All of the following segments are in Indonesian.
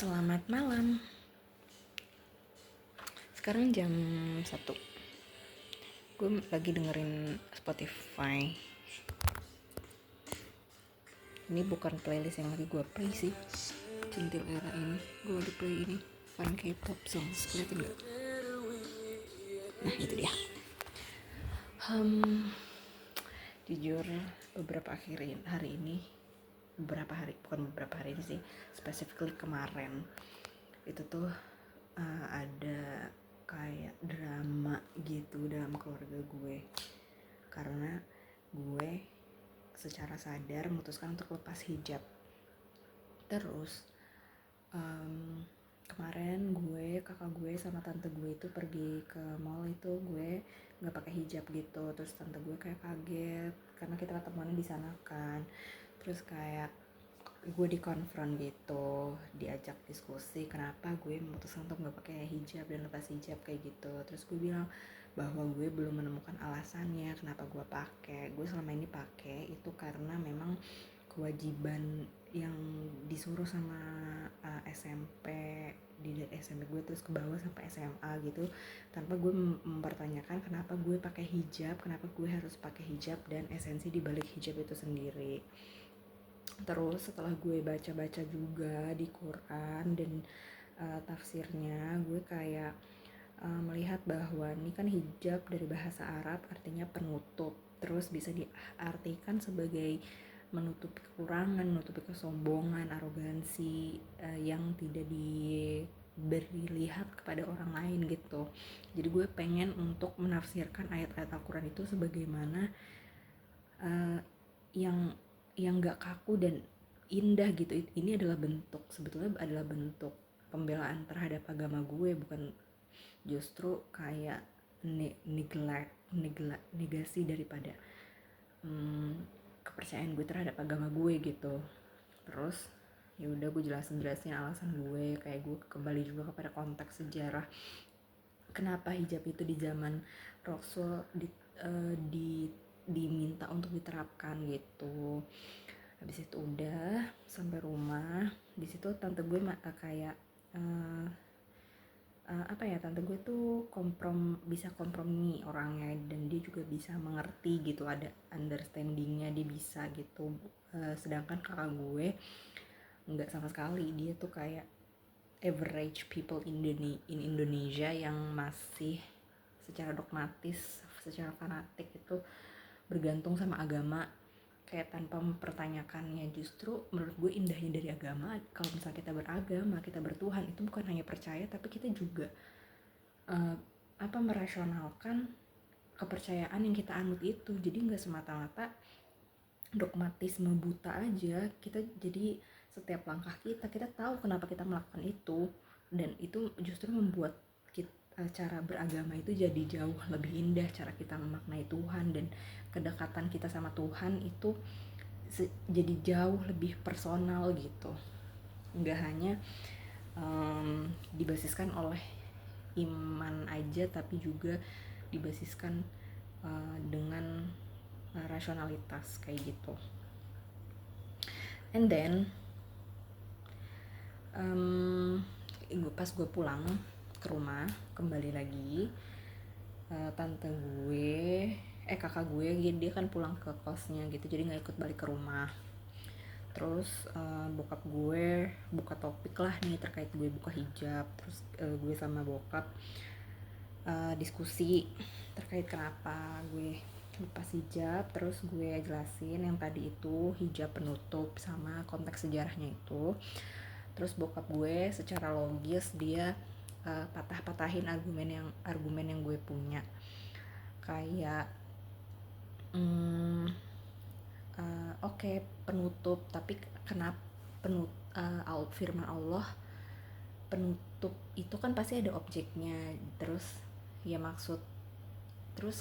Selamat malam. Sekarang jam 1. Gue lagi dengerin Spotify. Ini bukan playlist yang lagi gue play sih. Centil era ini gue lagi play ini Fun K-pop songs. Liatin gak? Nah itu dia. Jujur beberapa hari ini sih, specifically kemarin itu tuh ada kayak drama gitu dalam keluarga gue, karena gue secara sadar memutuskan untuk lepas hijab. Terus kemarin kakak gue sama tante gue itu pergi ke mall, itu gue nggak pakai hijab gitu. Terus tante gue kayak kaget karena kita ketemuannya di sana kan. Terus kayak gue dikonfront gitu, diajak diskusi kenapa gue memutuskan untuk nggak pakai hijab dan lepas hijab kayak gitu. Terus gue bilang bahwa gue belum menemukan alasannya kenapa gue pakai. Gue selama ini pakai itu karena memang kewajiban yang disuruh sama SMP, di SMP gue terus ke bawah sampai SMA gitu, tanpa gue mempertanyakan kenapa gue pakai hijab, kenapa gue harus pakai hijab dan esensi dibalik hijab itu sendiri. Terus setelah gue baca-baca juga di Quran dan tafsirnya, gue kayak melihat bahwa ini kan hijab dari bahasa Arab artinya penutup, terus bisa diartikan sebagai menutupi kekurangan, menutupi kesombongan, arogansi yang tidak diberi lihat kepada orang lain gitu. Jadi gue pengen untuk menafsirkan ayat-ayat Al-Quran itu sebagaimana yang gak kaku dan indah gitu. Ini sebetulnya adalah bentuk pembelaan terhadap agama gue, bukan justru kayak negasi daripada kepercayaan gue terhadap agama gue gitu. Terus ya udah gue jelasin alasan gue, kayak gue kembali juga kepada konteks sejarah kenapa hijab itu di zaman Rasul diminta untuk diterapkan gitu. Habis itu udah sampai rumah, di situ tante gue kayak tante gue tuh bisa kompromi orangnya, dan dia juga bisa mengerti gitu, ada understandingnya, dia bisa gitu. Sedangkan kakak gue nggak sama sekali, dia tuh kayak average people in Indonesia yang masih secara dogmatis, secara fanatik itu bergantung sama agama kayak tanpa mempertanyakannya. Justru menurut gue indahnya dari agama, kalau misalnya kita beragama, kita bertuhan, itu bukan hanya percaya tapi kita juga merasionalkan kepercayaan yang kita anut itu. Jadi nggak semata-mata dogmatisme buta aja kita. Jadi setiap langkah kita tahu kenapa kita melakukan itu, dan itu justru membuat cara beragama itu jadi jauh lebih indah, cara kita memaknai Tuhan dan kedekatan kita sama Tuhan itu jadi jauh lebih personal gitu, nggak hanya dibasiskan oleh iman aja, tapi juga dibasiskan dengan rasionalitas kayak gitu. And then pas gue pulang ke rumah, kembali lagi kakak gue dia kan pulang ke kosnya gitu, jadi nggak ikut balik ke rumah. Terus bokap gue buka topik lah nih terkait gue buka hijab. Terus gue sama bokap diskusi terkait kenapa gue lepas hijab. Terus gue jelasin yang tadi itu hijab penutup sama konteks sejarahnya itu. Terus bokap gue secara logis dia patah-patahin argumen yang gue punya, kayak penutup, tapi kenapa firman Allah penutup itu kan pasti ada objeknya. Terus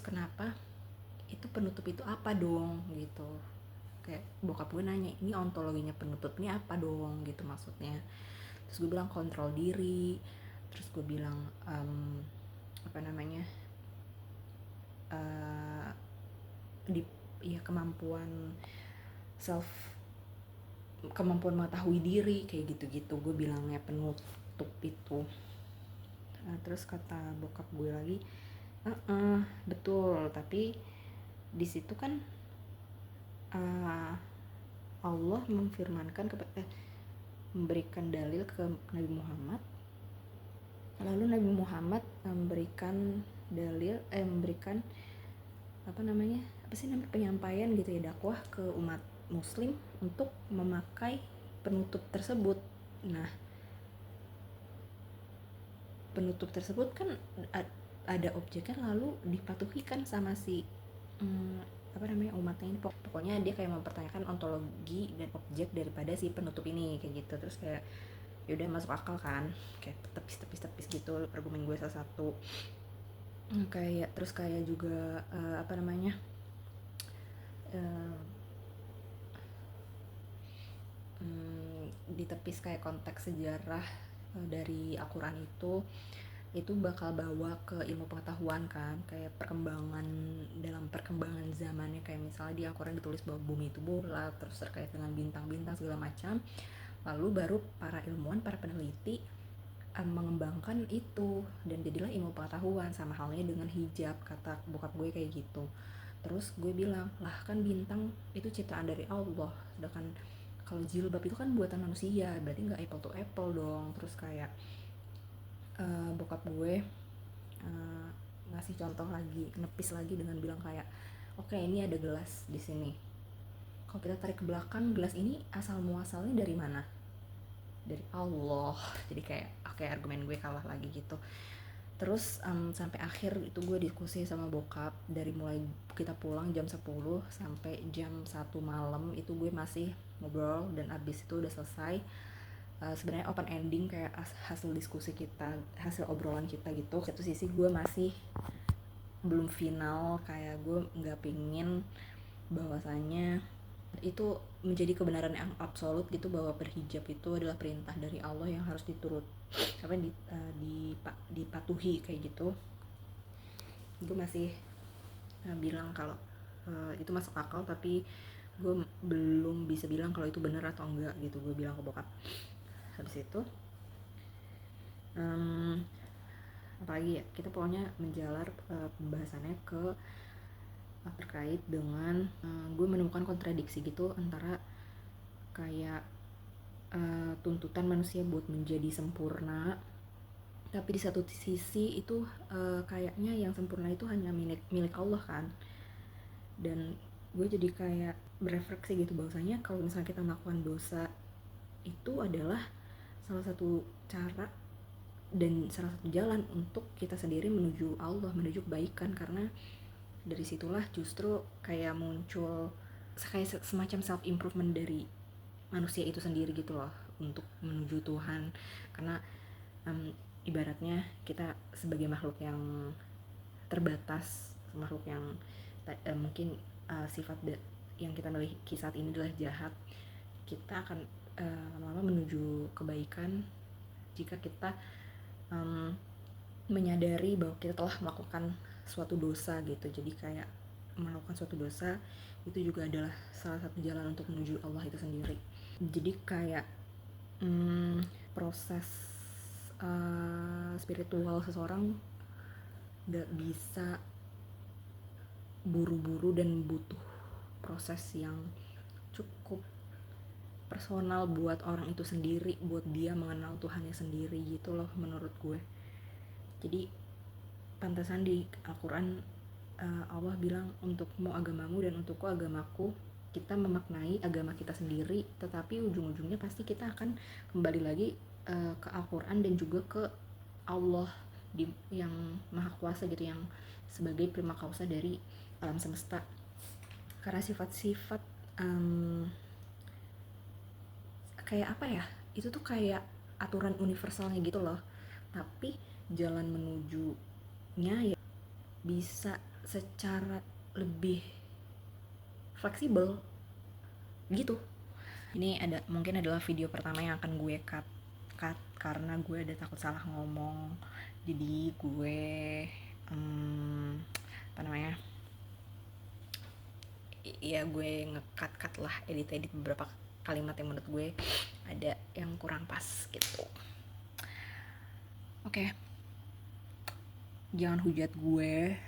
kenapa itu penutup itu apa dong gitu. Kayak bokap gue nanya, ini ontologinya penutup ini apa dong gitu maksudnya. Terus gue bilang kontrol diri. Terus gue bilang kemampuan self kemampuan mengetahui diri kayak gitu-gitu, gue bilangnya penutup itu. Nah, terus kata bokap gue lagi, betul, tapi di situ kan Allah memfirmankan memberikan dalil ke Nabi Muhammad, lalu Nabi Muhammad memberikan dalil memberikan penyampaian gitu ya, dakwah ke umat muslim untuk memakai penutup tersebut. Nah, penutup tersebut kan ada objeknya lalu dipatuhi kan sama si umatnya ini. Pokoknya dia kayak mempertanyakan ontologi dan objek daripada si penutup ini kayak gitu. Terus kayak yaudah masuk akal kan, kayak tepis gitu argumen gue salah satu. Kayak terus kayak juga ditepis kayak konteks sejarah dari Al-Quran itu bakal bawa ke ilmu pengetahuan kan, kayak dalam perkembangan zamannya, kayak misalnya di Al-Quran ditulis bahwa bumi itu bulat, terus terkait dengan bintang-bintang segala macam, lalu baru para ilmuwan, para peneliti mengembangkan itu dan jadilah ilmu pengetahuan. Sama halnya dengan hijab, kata bokap gue kayak gitu. Terus gue bilang, lah kan bintang itu ciptaan dari Allah, sedangkan kalau jilbab itu kan buatan manusia, berarti nggak apple to apple dong. Terus kayak bokap gue ngasih contoh lagi, nepis lagi dengan bilang kayak, oke, ini ada gelas di sini, kalau kita tarik ke belakang, gelas ini asal muasalnya dari mana? Dari Allah. Jadi kayak oke, argumen gue kalah lagi gitu. Terus sampai akhir itu gue diskusi sama bokap, dari mulai kita pulang jam 10 sampai jam 1 malam itu gue masih ngobrol, dan abis itu udah selesai. Sebenarnya open ending kayak hasil diskusi kita, hasil obrolan kita gitu. Satu sisi gue masih belum final, kayak gue nggak pingin bahwasanya itu menjadi kebenaran yang absolut gitu, bahwa berhijab itu adalah perintah dari Allah yang harus dipatuhi kayak gitu. Gue masih bilang kalau itu masuk akal, tapi gue belum bisa bilang kalau itu benar atau enggak gitu, gue bilang ke bokap. Habis itu apalagi ya, kita pokoknya menjalar pembahasannya ke terkait dengan gue menemukan kontradiksi gitu antara kayak tuntutan manusia buat menjadi sempurna, tapi di satu sisi itu kayaknya yang sempurna itu hanya milik Allah kan. Dan gue jadi kayak berefleksi gitu, bahwasanya kalau misalnya kita melakukan dosa itu adalah salah satu cara dan salah satu jalan untuk kita sendiri menuju Allah, menuju kebaikan. Karena dari situlah justru kayak muncul kayak semacam self improvement dari manusia itu sendiri gitu loh, untuk menuju Tuhan. Karena ibaratnya kita sebagai makhluk yang terbatas, makhluk yang mungkin sifat yang kita miliki saat ini adalah jahat, kita akan lama-lama menuju kebaikan jika kita menyadari bahwa kita telah melakukan suatu dosa gitu. Jadi kayak melakukan suatu dosa itu juga adalah salah satu jalan untuk menuju Allah itu sendiri. Jadi kayak proses spiritual seseorang gak bisa buru-buru dan butuh proses yang cukup personal buat orang itu sendiri, buat dia mengenal Tuhannya sendiri gitu loh menurut gue. Jadi pantasan di Al-Quran Allah bilang, untukmu agamamu dan untukku agamaku. Kita memaknai agama kita sendiri, tetapi ujung-ujungnya pasti kita akan kembali lagi ke Al-Quran dan juga ke Allah yang maha kuasa gitu, yang sebagai prima causa dari alam semesta. Karena sifat-sifat kayak apa ya, itu tuh kayak aturan universalnya gitu loh, tapi jalan menujunya ya bisa secara lebih fleksibel gitu. Ini mungkin adalah video pertama yang akan gue cut karena gue ada takut salah ngomong. Jadi gue ya gue nge-cut lah, edit beberapa kalimat yang menurut gue ada yang kurang pas gitu. Oke. Jangan hujat gue,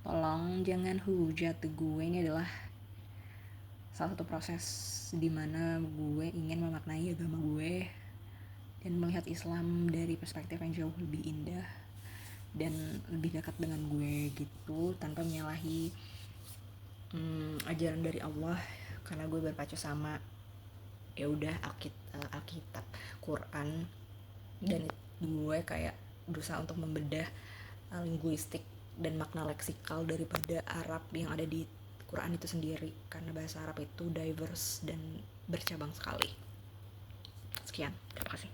tolong jangan hujat gue. Ini adalah salah satu proses dimana gue ingin memaknai agama gue dan melihat Islam dari perspektif yang jauh lebih indah dan lebih dekat dengan gue gitu, tanpa menyalahi ajaran dari Allah, karena gue berpacu sama ya udah Alkitab, Quran, dan gue kayak berusaha untuk membedah linguistik dan makna leksikal daripada Arab yang ada di Quran itu sendiri, karena bahasa Arab itu diverse dan bercabang sekali. Sekian, terima kasih.